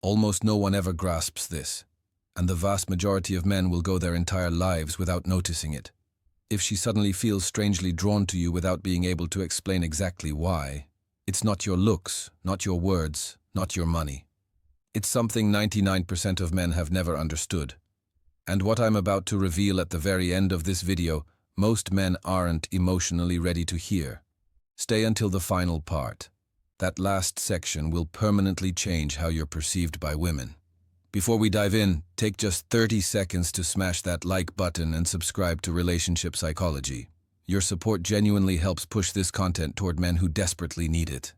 Almost no one ever grasps this, and the vast majority of men will go their entire lives without noticing it. If she suddenly feels strangely drawn to you without being able to explain exactly why, it's not your looks, not your words, not your money. It's something 99% of men have never understood. And what I'm about to reveal at the very end of this video, most men aren't emotionally ready to hear. Stay until the final part. That last section will permanently change how you're perceived by women. Before we dive in, take just 30 seconds to smash that like button and subscribe to Relationship Psychology. Your support genuinely helps push this content toward men who desperately need it.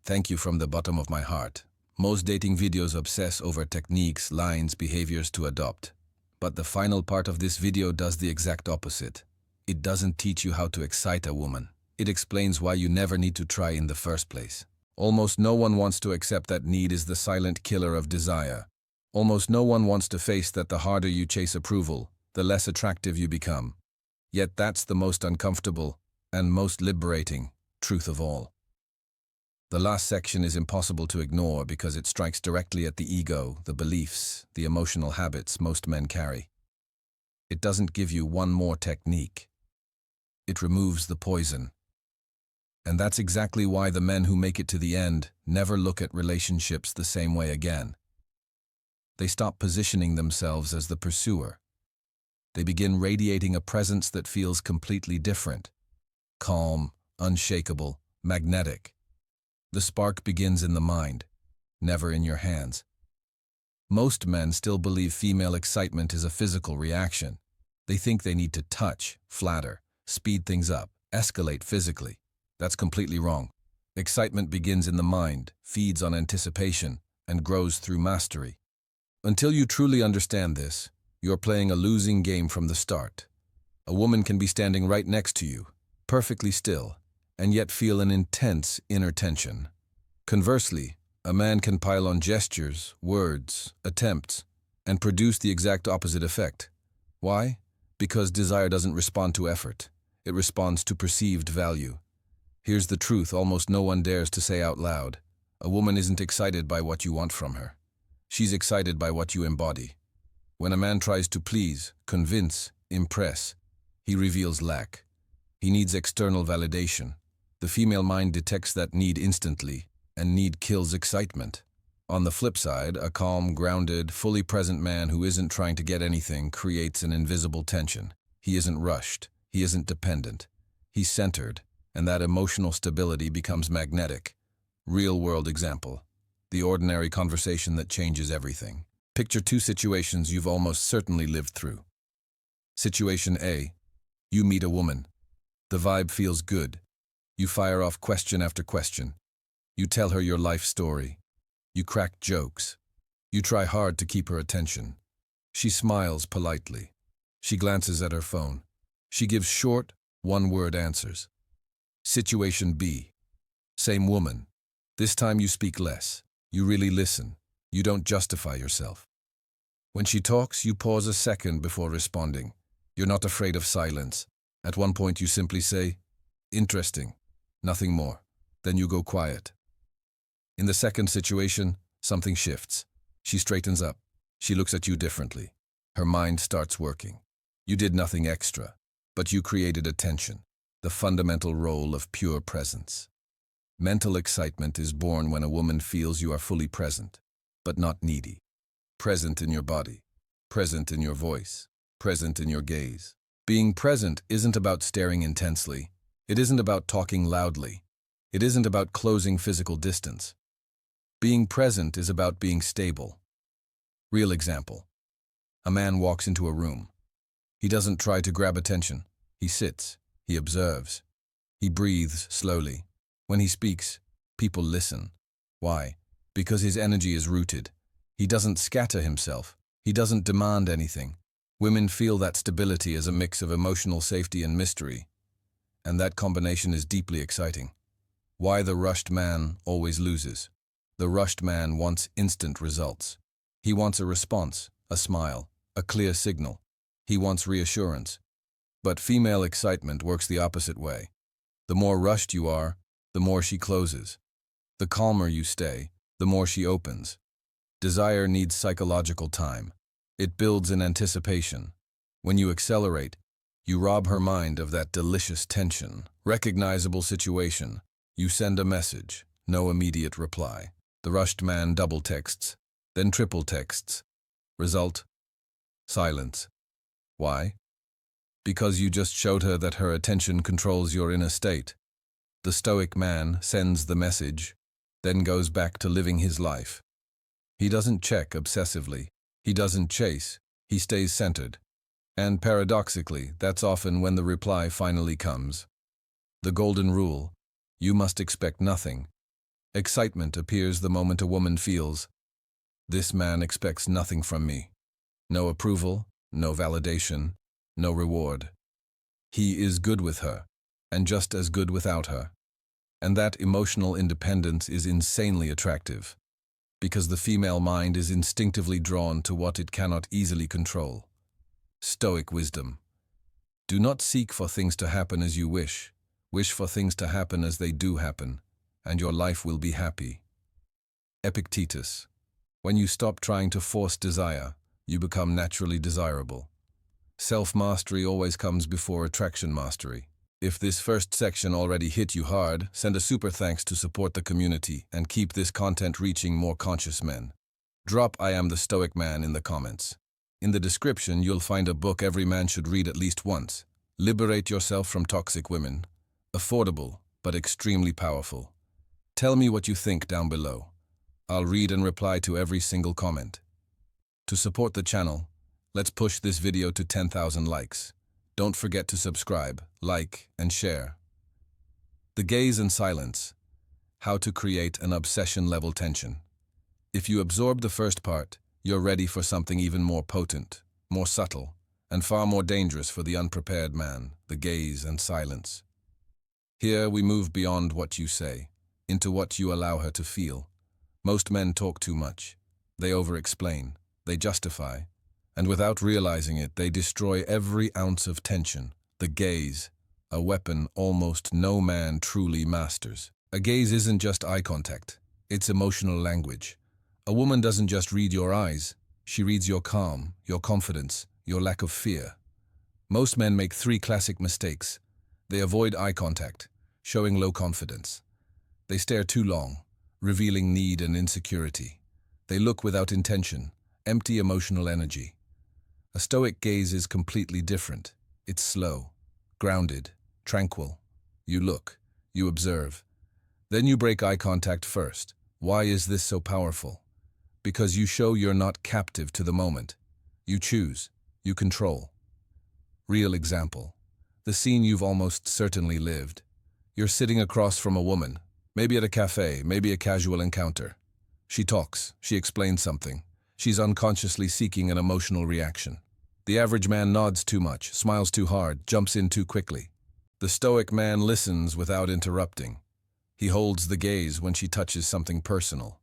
Thank you from the bottom of my heart. Most dating videos obsess over techniques, lines, behaviors to adopt. But the final part of this video does the exact opposite. It doesn't teach you how to excite a woman. It explains why you never need to try in the first place. Almost no one wants to accept that need is the silent killer of desire. Almost no one wants to face that the harder you chase approval, the less attractive you become. Yet that's the most uncomfortable and most liberating truth of all. The last section is impossible to ignore because it strikes directly at the ego, the beliefs, the emotional habits most men carry. It doesn't give you one more technique. It removes the poison. And that's exactly why the men who make it to the end never look at relationships the same way again. They stop positioning themselves as the pursuer. They begin radiating a presence that feels completely different. Calm, unshakable, magnetic. The spark begins in the mind, never in your hands. Most men still believe female excitement is a physical reaction. They think they need to touch, flatter, speed things up, escalate physically. That's completely wrong. Excitement begins in the mind, feeds on anticipation, and grows through mastery. Until you truly understand this, you're playing a losing game from the start. A woman can be standing right next to you, perfectly still, and yet feel an intense inner tension. Conversely, a man can pile on gestures, words, attempts, and produce the exact opposite effect. Why? Because desire doesn't respond to effort. It responds to perceived value. Here's the truth almost no one dares to say out loud. A woman isn't excited by what you want from her. She's excited by what you embody. When a man tries to please, convince, impress, he reveals lack. He needs external validation. The female mind detects that need instantly, and need kills excitement. On the flip side, a calm, grounded, fully present man who isn't trying to get anything creates an invisible tension. He isn't rushed. He isn't dependent. He's centered, and that emotional stability becomes magnetic. Real-world example. The ordinary conversation that changes everything. Picture two situations you've almost certainly lived through. Situation A. You meet a woman. The vibe feels good. You fire off question after question. You tell her your life story. You crack jokes. You try hard to keep her attention. She smiles politely. She glances at her phone. She gives short, one-word answers. Situation B. Same woman. This time you speak less. You really listen. You don't justify yourself. When she talks, you pause a second before responding. You're not afraid of silence. At one point you simply say, "Interesting," nothing more. Then you go quiet. In the second situation, something shifts. She straightens up. She looks at you differently. Her mind starts working. You did nothing extra, but you created attention, the fundamental role of pure presence. Mental excitement is born when a woman feels you are fully present, but not needy. Present in your body, present in your voice, present in your gaze. Being present isn't about staring intensely. It isn't about talking loudly. It isn't about closing physical distance. Being present is about being stable. Real example. A man walks into a room. He doesn't try to grab attention. He sits. He observes. He breathes slowly. When he speaks, people listen. Why? Because his energy is rooted. He doesn't scatter himself. He doesn't demand anything. Women feel that stability as a mix of emotional safety and mystery. And that combination is deeply exciting. Why the rushed man always loses. The rushed man wants instant results. He wants a response, a smile, a clear signal. He wants reassurance. But female excitement works the opposite way. The more rushed you are, the more she closes. The calmer you stay, the more she opens. Desire needs psychological time. It builds in anticipation. When you accelerate, you rob her mind of that delicious tension. Recognizable situation. You send a message, no immediate reply. The rushed man double texts, then triple texts. Result? Silence. Why? Because you just showed her that her attention controls your inner state. The stoic man sends the message, then goes back to living his life. He doesn't check obsessively. He doesn't chase. He stays centered. And paradoxically, that's often when the reply finally comes. The golden rule: you must expect nothing. Excitement appears the moment a woman feels, this man expects nothing from me. No approval, no validation, no reward. He is good with her, and just as good without her. And that emotional independence is insanely attractive, because the female mind is instinctively drawn to what it cannot easily control. Stoic wisdom. Do not seek for things to happen as you wish. Wish for things to happen as they do happen, and your life will be happy. Epictetus. When you stop trying to force desire, you become naturally desirable. Self-mastery always comes before attraction mastery. If this first section already hit you hard, send a super thanks to support the community and keep this content reaching more conscious men. Drop "I am the Stoic Man" in the comments. In the description, you'll find a book every man should read at least once. Liberate Yourself from Toxic Women. Affordable, but extremely powerful. Tell me what you think down below. I'll read and reply to every single comment. To support the channel, let's push this video to 10,000 likes. Don't forget to subscribe, like, and share. The gaze and silence. How to create an obsession-level tension. If you absorb the first part, you're ready for something even more potent, more subtle, and far more dangerous for the unprepared man: the gaze and silence. Here we move beyond what you say, into what you allow her to feel. Most men talk too much. They over-explain, they justify, and without realizing it, they destroy every ounce of tension. The gaze, a weapon almost no man truly masters. A gaze isn't just eye contact, it's emotional language. A woman doesn't just read your eyes, she reads your calm, your confidence, your lack of fear. Most men make three classic mistakes. They avoid eye contact, showing low confidence. They stare too long, revealing need and insecurity. They look without intention, empty emotional energy. A stoic gaze is completely different. It's slow, grounded, tranquil. You look, you observe. Then you break eye contact first. Why is this so powerful? Because you show you're not captive to the moment. You choose, you control. Real example. The scene you've almost certainly lived. You're sitting across from a woman, maybe at a cafe, maybe a casual encounter. She talks, she explains something. She's unconsciously seeking an emotional reaction. The average man nods too much, smiles too hard, jumps in too quickly. The stoic man listens without interrupting. He holds the gaze when she touches something personal.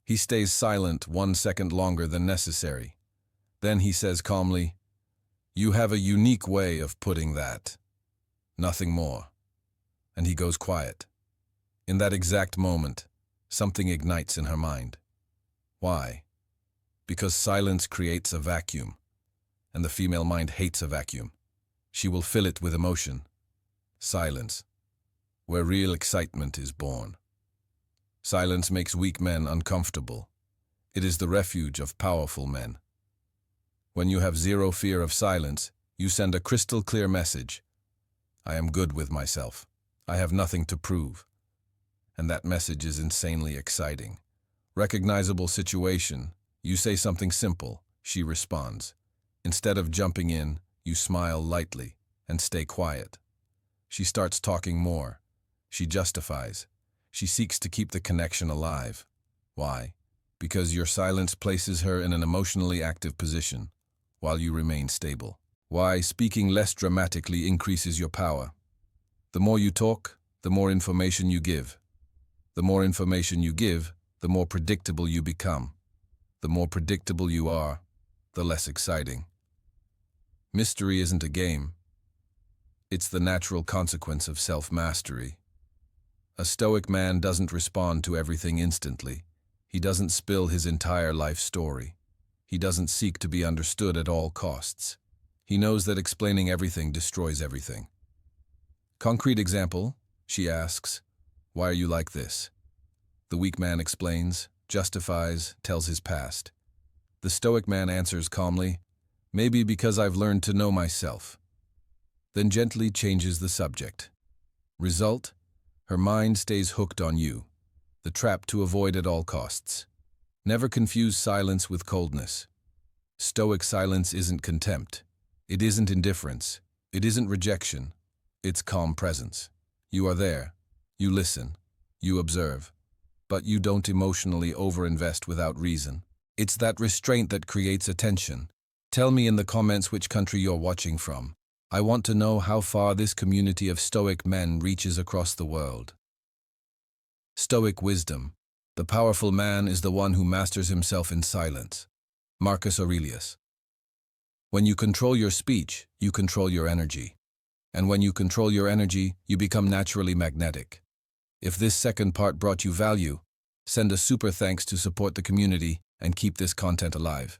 He stays silent 1 second longer than necessary. Then he says calmly, "You have a unique way of putting that." Nothing more. And he goes quiet. In that exact moment, something ignites in her mind. Why? Because silence creates a vacuum, and the female mind hates a vacuum. She will fill it with emotion. Silence, where real excitement is born. Silence makes weak men uncomfortable. It is the refuge of powerful men. When you have zero fear of silence, you send a crystal clear message. I am good with myself. I have nothing to prove. And that message is insanely exciting. Recognizable situation. You say something simple. She responds. Instead of jumping in, you smile lightly and stay quiet. She starts talking more. She justifies. She seeks to keep the connection alive. Why? Because your silence places her in an emotionally active position, while you remain stable. Why? Speaking less dramatically increases your power. The more you talk, the more information you give. The more information you give, the more predictable you become. The more predictable you are, the less exciting. Mystery isn't a game. It's the natural consequence of self-mastery. A stoic man doesn't respond to everything instantly. He doesn't spill his entire life story. He doesn't seek to be understood at all costs. He knows that explaining everything destroys everything. Concrete example, she asks, "Why are you like this?" The weak man explains, justifies, tells his past. The stoic man answers calmly, "Maybe because I've learned to know myself." Then gently changes the subject. Result? Her mind stays hooked on you, the trap to avoid at all costs. Never confuse silence with coldness. Stoic silence isn't contempt. It isn't indifference. It isn't rejection. It's calm presence. You are there. You listen. You observe. But you don't emotionally overinvest without reason. It's that restraint that creates attention. Tell me in the comments which country you're watching from. I want to know how far this community of stoic men reaches across the world. Stoic wisdom. The powerful man is the one who masters himself in silence. Marcus Aurelius. When you control your speech, you control your energy. And when you control your energy, you become naturally magnetic. If this second part brought you value, send a super thanks to support the community and keep this content alive.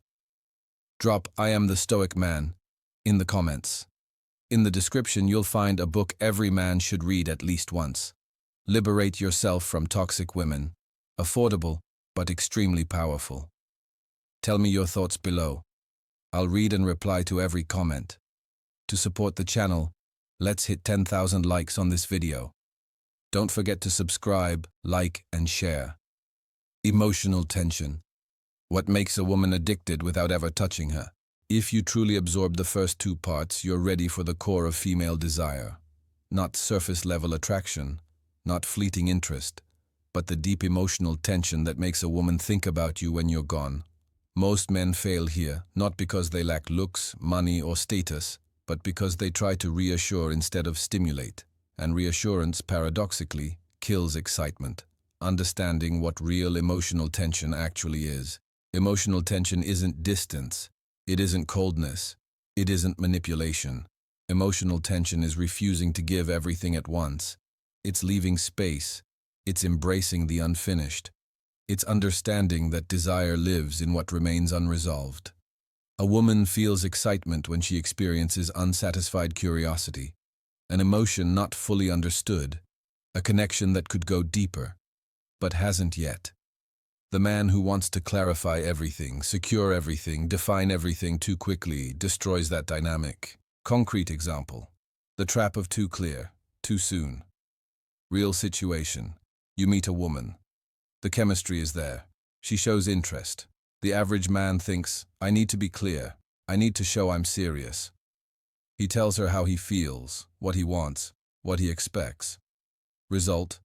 Drop "I am the Stoic Man" in the comments. In the description, you'll find a book every man should read at least once. Liberate Yourself from Toxic Women. Affordable, but extremely powerful. Tell me your thoughts below. I'll read and reply to every comment. To support the channel, let's hit 10,000 likes on this video. Don't forget to subscribe, like, and share. Emotional tension. What makes a woman addicted without ever touching her? If you truly absorb the first two parts, you're ready for the core of female desire. Not surface-level attraction, not fleeting interest, but the deep emotional tension that makes a woman think about you when you're gone. Most men fail here, not because they lack looks, money, or status, but because they try to reassure instead of stimulate. And reassurance, paradoxically, kills excitement. Understanding what real emotional tension actually is. Emotional tension isn't distance. It isn't coldness. It isn't manipulation. Emotional tension is refusing to give everything at once. It's leaving space. It's embracing the unfinished. It's understanding that desire lives in what remains unresolved. A woman feels excitement when she experiences unsatisfied curiosity, an emotion not fully understood, a connection that could go deeper, but hasn't yet. The man who wants to clarify everything, secure everything, define everything too quickly destroys that dynamic. Concrete example. The trap of too clear, too soon. Real situation. You meet a woman. The chemistry is there. She shows interest. The average man thinks, "I need to be clear. I need to show I'm serious." He tells her how he feels, what he wants, what he expects. Result?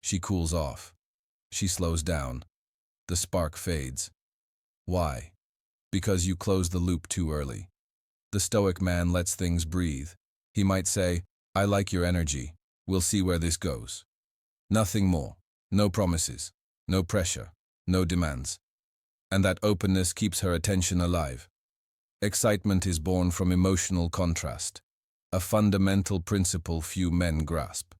She cools off. She slows down. The spark fades. Why? Because you close the loop too early. The stoic man lets things breathe. He might say, "I like your energy. We'll see where this goes." Nothing more. No promises. No pressure. No demands. And that openness keeps her attention alive. Excitement is born from emotional contrast, a fundamental principle few men grasp.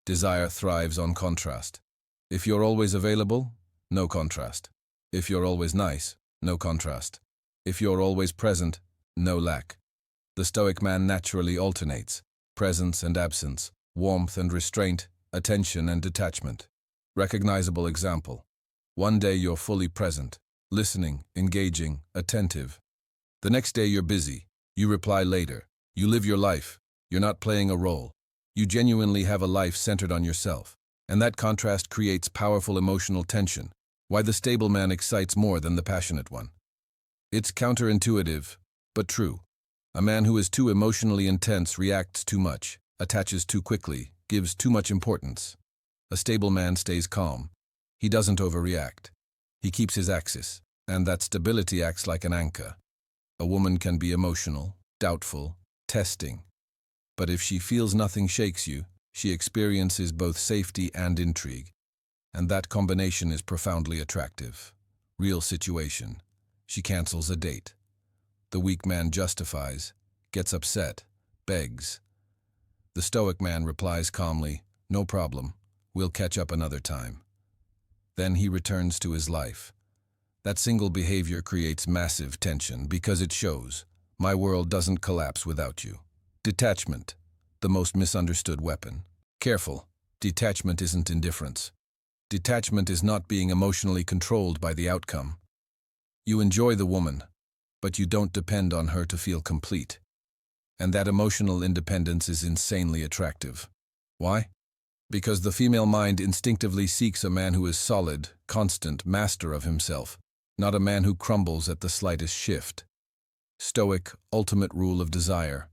Desire thrives on contrast. If you're always available, no contrast. If you're always nice, no contrast. If you're always present, no lack. The stoic man naturally alternates, presence and absence, warmth and restraint, attention and detachment. Recognizable example. One day you're fully present, listening, engaging, attentive. The next day you're busy. You reply later. You live your life. You're not playing a role. You genuinely have a life centered on yourself. And that contrast creates powerful emotional tension. Why the stable man excites more than the passionate one. It's counterintuitive, but true. A man who is too emotionally intense reacts too much, attaches too quickly, gives too much importance. A stable man stays calm. He doesn't overreact. He keeps his axis, and that stability acts like an anchor. A woman can be emotional, doubtful, testing. But if she feels nothing shakes you, she experiences both safety and intrigue. And that combination is profoundly attractive. Real situation. She cancels a date. The weak man justifies, gets upset, begs. The stoic man replies calmly, "No problem. We'll catch up another time." Then he returns to his life. That single behavior creates massive tension because it shows, my world doesn't collapse without you. Detachment, the most misunderstood weapon. Careful, detachment isn't indifference. Detachment is not being emotionally controlled by the outcome. You enjoy the woman, but you don't depend on her to feel complete. And that emotional independence is insanely attractive. Why? Because the female mind instinctively seeks a man who is solid, constant, master of himself, not a man who crumbles at the slightest shift. Stoic, ultimate rule of desire.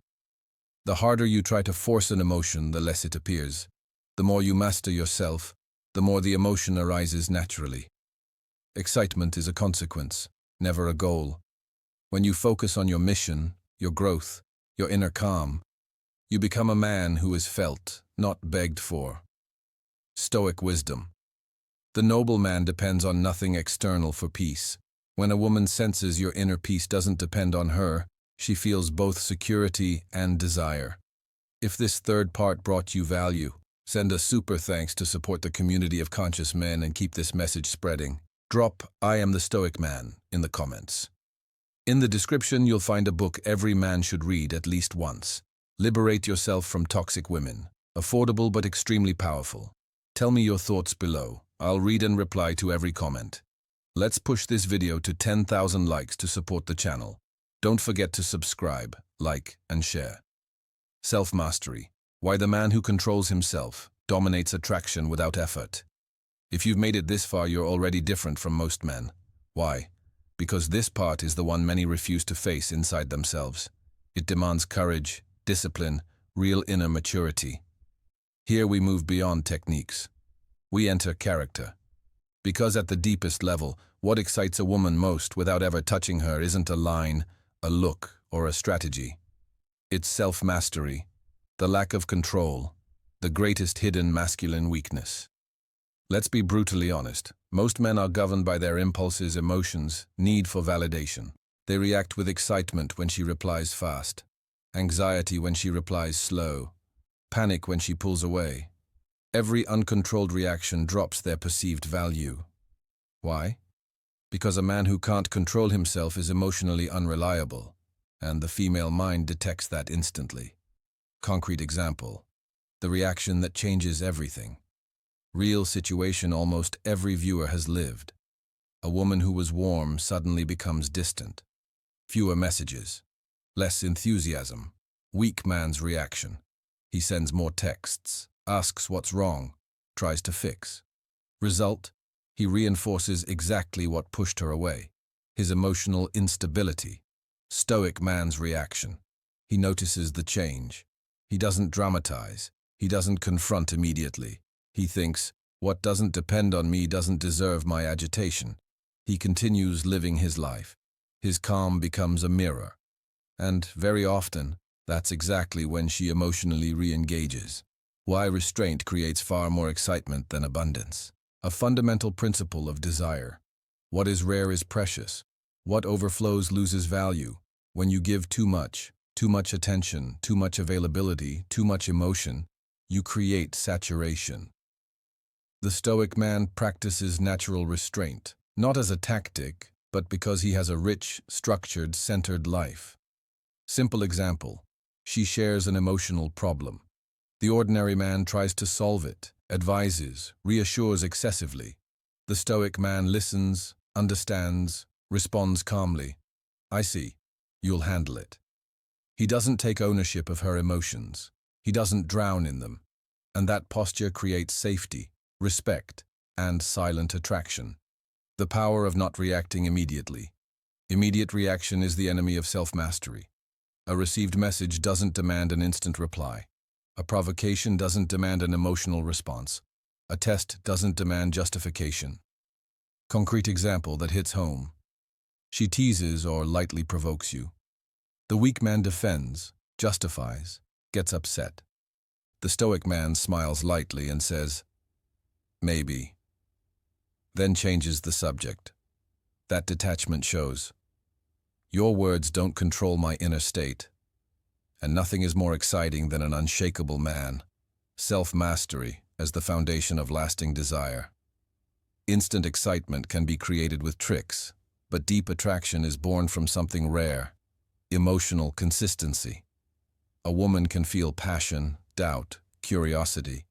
The harder you try to force an emotion, the less it appears. The more you master yourself, the more the emotion arises naturally. Excitement is a consequence, never a goal. When you focus on your mission, your growth, your inner calm, you become a man who is felt, not begged for. Stoic wisdom. The noble man depends on nothing external for peace. When a woman senses your inner peace doesn't depend on her, she feels both security and desire. If this third part brought you value, send a super thanks to support the community of conscious men and keep this message spreading. Drop "I am the Stoic Man" in the comments. In the description, you'll find a book every man should read at least once. Liberate Yourself from Toxic Women. Affordable but extremely powerful. Tell me your thoughts below. I'll read and reply to every comment. Let's push this video to 10,000 likes to support the channel. Don't forget to subscribe, like, and share. Self-mastery. Why the man who controls himself dominates attraction without effort. If you've made it this far, you're already different from most men. Why? Because this part is the one many refuse to face inside themselves. It demands courage, discipline, real inner maturity. Here we move beyond techniques. We enter character. Because at the deepest level, what excites a woman most without ever touching her isn't a line, a look, or a strategy. It's self-mastery, the lack of control, the greatest hidden masculine weakness. Let's be brutally honest. Most men are governed by their impulses, emotions, need for validation. They react with excitement when she replies fast, anxiety when she replies slow, panic when she pulls away. Every uncontrolled reaction drops their perceived value. Why? Because a man who can't control himself is emotionally unreliable, and the female mind detects that instantly. Concrete example. The reaction that changes everything. Real situation almost every viewer has lived. A woman who was warm suddenly becomes distant. Fewer messages. Less enthusiasm. Weak man's reaction. He sends more texts, asks what's wrong, tries to fix. Result? He reinforces exactly what pushed her away. His emotional instability. Stoic man's reaction. He notices the change. He doesn't dramatize. He doesn't confront immediately. He thinks, what doesn't depend on me doesn't deserve my agitation. He continues living his life. His calm becomes a mirror. And very often, that's exactly when she emotionally re-engages. Why restraint creates far more excitement than abundance. A fundamental principle of desire. What is rare is precious. What overflows loses value. When you give too much attention, too much availability, too much emotion, you create saturation. The Stoic man practices natural restraint, not as a tactic, but because he has a rich, structured, centered life. Simple example. She shares an emotional problem. The ordinary man tries to solve it, advises, reassures excessively. The Stoic man listens, understands, responds calmly. I see. You'll handle it. He doesn't take ownership of her emotions. He doesn't drown in them. And that posture creates safety, respect, and silent attraction. The power of not reacting immediately. Immediate reaction is the enemy of self-mastery. A received message doesn't demand an instant reply. A provocation doesn't demand an emotional response. A test doesn't demand justification. Concrete example that hits home. She teases or lightly provokes you. The weak man defends, justifies, gets upset. The Stoic man smiles lightly and says, maybe. Then changes the subject. That detachment shows. Your words don't control my inner state. And nothing is more exciting than an unshakable man. Self-mastery as the foundation of lasting desire. Instant excitement can be created with tricks, but deep attraction is born from something rare: emotional consistency. A woman can feel passion, doubt, curiosity,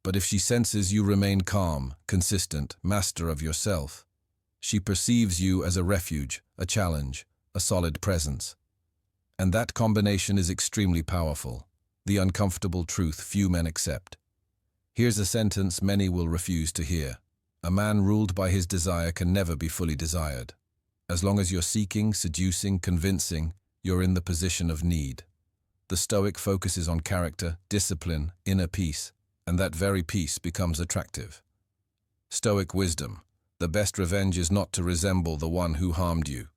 but if she senses you remain calm, consistent, master of yourself, she perceives you as a refuge, a challenge, a solid presence. And that combination is extremely powerful, the uncomfortable truth few men accept. Here's a sentence many will refuse to hear: a man ruled by his desire can never be fully desired. As long as you're seeking, seducing, convincing, you're in the position of need. The Stoic focuses on character, discipline, inner peace, and that very peace becomes attractive. Stoic wisdom: the best revenge is not to resemble the one who harmed you.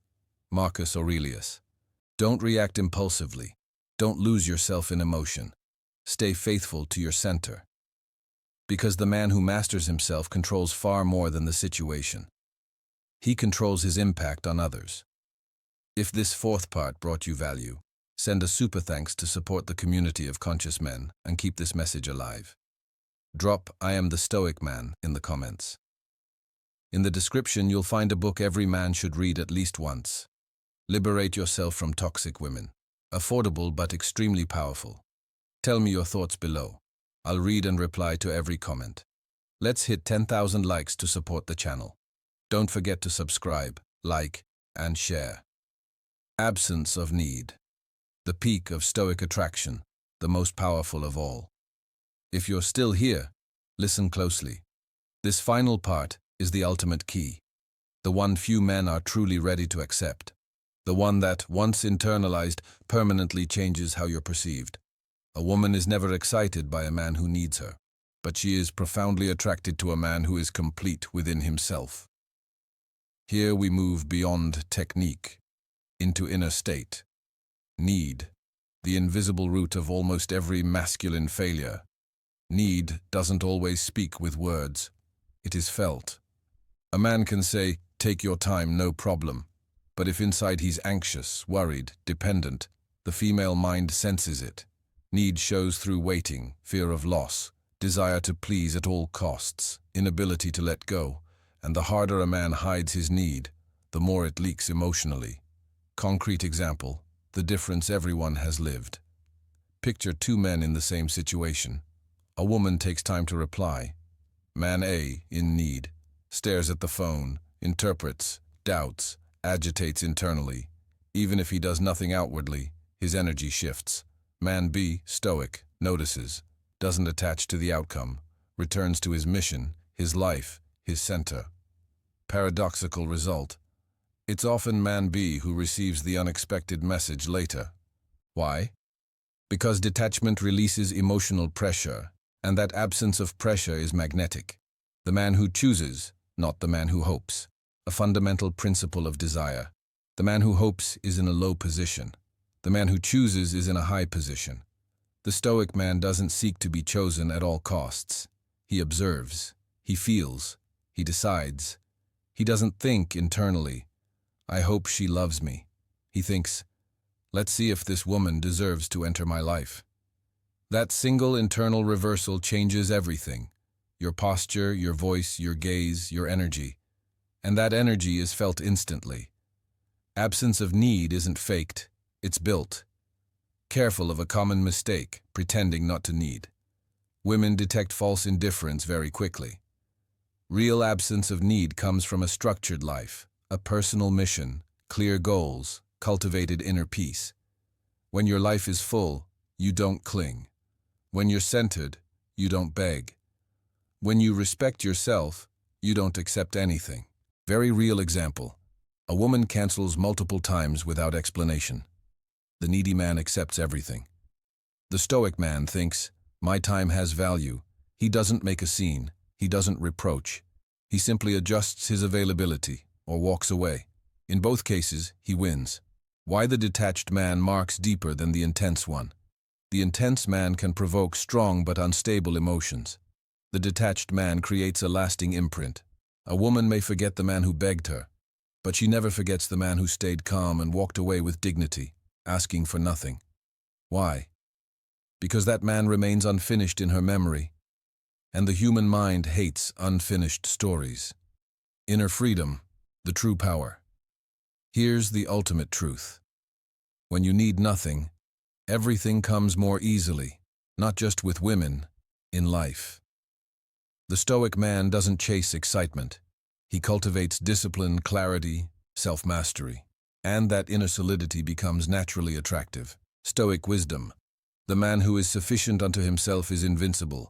Marcus Aurelius. Don't react impulsively. Don't lose yourself in emotion. Stay faithful to your center. Because the man who masters himself controls far more than the situation. He controls his impact on others. If this fourth part brought you value, send a super thanks to support the community of conscious men and keep this message alive. Drop "I am the Stoic man" in the comments. In the description, you'll find a book every man should read at least once. Liberate yourself from toxic women. Affordable but extremely powerful. Tell me your thoughts below. I'll read and reply to every comment. Let's hit 10,000 likes to support the channel. Don't forget to subscribe, like, and share. Absence of need. The peak of Stoic attraction, the most powerful of all. If you're still here, listen closely. This final part is the ultimate key. The one few men are truly ready to accept. The one that, once internalized, permanently changes how you're perceived. A woman is never excited by a man who needs her, but she is profoundly attracted to a man who is complete within himself. Here we move beyond technique, into inner state. Need, the invisible root of almost every masculine failure. Need doesn't always speak with words. It is felt. A man can say, "Take your time, no problem." But if inside he's anxious, worried, dependent, the female mind senses it. Need shows through waiting, fear of loss, desire to please at all costs, inability to let go, and the harder a man hides his need, the more it leaks emotionally. Concrete example: the difference everyone has lived. Picture two men in the same situation. A woman takes time to reply. Man A, in need, stares at the phone, interprets, doubts, agitates internally. Even if he does nothing outwardly, his energy shifts. Man B, stoic, notices, doesn't attach to the outcome, returns to his mission, his life, his center. Paradoxical result: it's often man B who receives the unexpected message later. Why? Because detachment releases emotional pressure, and that absence of pressure is magnetic. The man who chooses, not the man who hopes. A fundamental principle of desire. The man who hopes is in a low position. The man who chooses is in a high position. The Stoic man doesn't seek to be chosen at all costs. He observes. He feels. He decides. He doesn't think internally, "I hope she loves me." He thinks, "Let's see if this woman deserves to enter my life." That single internal reversal changes everything. Your posture, your voice, your gaze, your energy. And that energy is felt instantly. Absence of need isn't faked, it's built. Careful of a common mistake, pretending not to need. Women detect false indifference very quickly. Real absence of need comes from a structured life, a personal mission, clear goals, cultivated inner peace. When your life is full, you don't cling. When you're centered, you don't beg. When you respect yourself, you don't accept anything. Very real example. A woman cancels multiple times without explanation. The needy man accepts everything. The Stoic man thinks, "My time has value." He doesn't make a scene. He doesn't reproach. He simply adjusts his availability or walks away. In both cases, he wins. Why the detached man marks deeper than the intense one. The intense man can provoke strong but unstable emotions. The detached man creates a lasting imprint. A woman may forget the man who begged her, but she never forgets the man who stayed calm and walked away with dignity, asking for nothing. Why? Because that man remains unfinished in her memory, and the human mind hates unfinished stories. Inner freedom, the true power. Here's the ultimate truth. When you need nothing, everything comes more easily, not just with women, in life. The Stoic man doesn't chase excitement. He cultivates discipline, clarity, self-mastery, and that inner solidity becomes naturally attractive. Stoic wisdom. The man who is sufficient unto himself is invincible.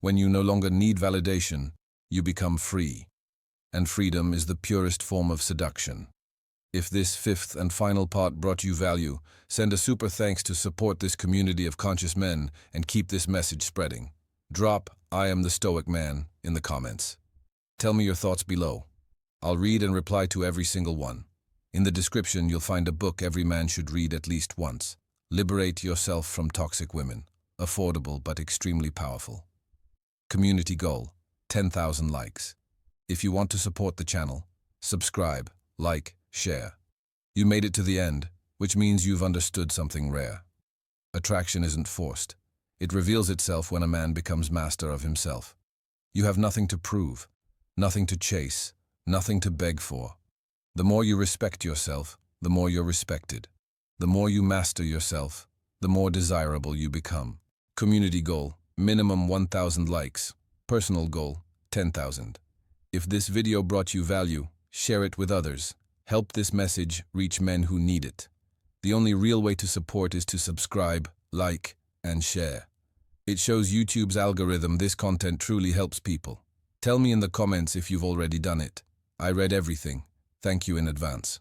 When you no longer need validation, you become free. And freedom is the purest form of seduction. If this fifth and final part brought you value, send a super thanks to support this community of conscious men and keep this message spreading. Drop "I am the Stoic man" in the comments. Tell me your thoughts below. I'll read and reply to every single one. In the description, you'll find a book every man should read at least once. Liberate Yourself from Toxic Women. Affordable but extremely powerful. Community goal: 10,000 likes. If you want to support the channel, subscribe, like, share. You made it to the end, which means you've understood something rare. Attraction isn't forced. It reveals itself when a man becomes master of himself. You have nothing to prove, nothing to chase, nothing to beg for. The more you respect yourself, the more you're respected. The more you master yourself, the more desirable you become. Community goal: minimum 1,000 likes. Personal goal: 10,000. If this video brought you value, share it with others. Help this message reach men who need it. The only real way to support is to subscribe, like, and share. It shows YouTube's algorithm this content truly helps people. Tell me in the comments if you've already done it. I read everything. Thank you in advance.